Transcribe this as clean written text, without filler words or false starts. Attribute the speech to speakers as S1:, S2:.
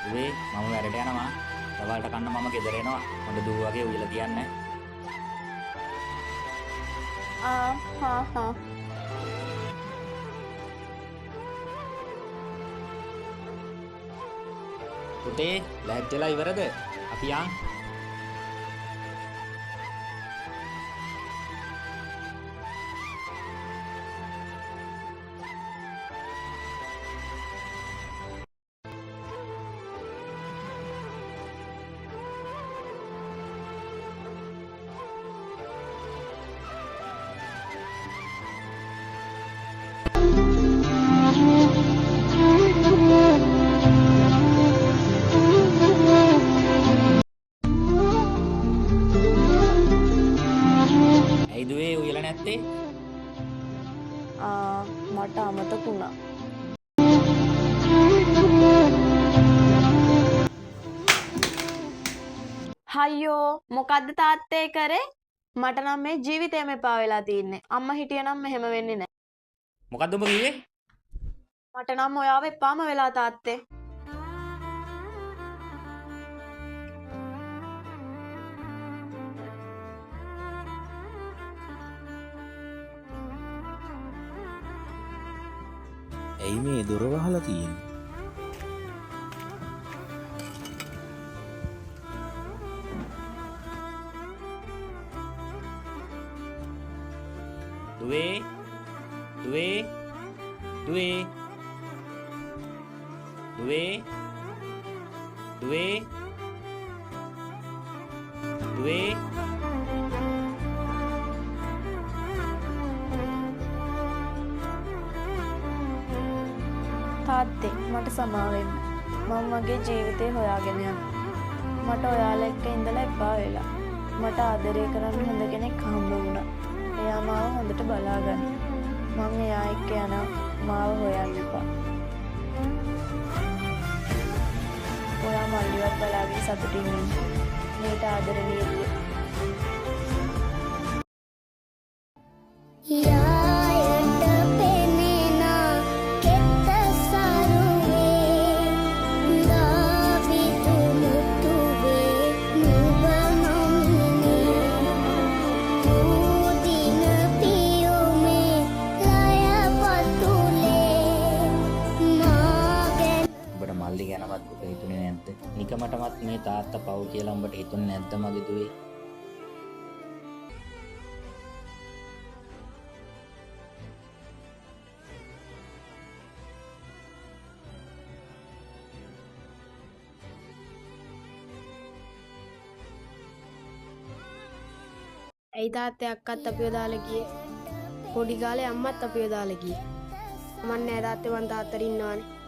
S1: දුවේ මම වැඩට යනවා. දවල්ට කන්න මම ගෙදර එනවා. හොඳ දූ වගේ උයලා තියන්නේ.
S2: හා.
S1: පුතේ ලැජ්ජ වෙලා ඉවරද? අපි යන්. ඇයි දුවේ උයලා නැත්තේ?
S2: මට අමතක වුණා. හයියෝ මොකද්ද තාත්තේ කරේ? මට නම් මේ ජීවිතේම එපා වෙලා තින්නේ. අම්මා හිටියනම් මෙහෙම වෙන්නේ නැහැ.
S1: මොකද්ද උඹ කිව්වේ?
S2: මට නම් ඔයාව එපාම වෙලා තාත්තේ.
S3: ඇයි මේ දොර වහලා තියෙන්නේ?
S1: දුවේ දුවේ දුවේ දුවේ දුවේ දුවේ
S2: තාත්තේ මට සමා වෙන්න. මම මගේ ජීවිතේ හොයාගෙන යනවා. මට ඔයාලා එක්ක ඉඳලා එපා වෙලා. මට ආදරය කරන්න හොඳ කෙනෙක් හම්බ වුණා. එයා මාව හොඳට බලාගන්න. මම එයා එක්ක යනවා. මාව හොයන්න එපා. ඔයා මල්ලිවත් බලාගෙන සතුටින් ඉන්න. මේට ආදරණීය දුව.
S1: මල්ලි ගැනවත් ඔබ හිතුනේ නැද්ද? නිකමටවත් මේ තාත්තා පව් කියලා උඹට හිතුනේ නැද්ද මගේ දුවේ?
S4: ඇයි තාත්තේ අක්කත් අපිව දාලා ගියේ? පොඩි කාලේ අම්මත් අපිව දාලා ගියේ. මන් නෑ තාත්තේ මං තාත්තට ඉන්නවනේ.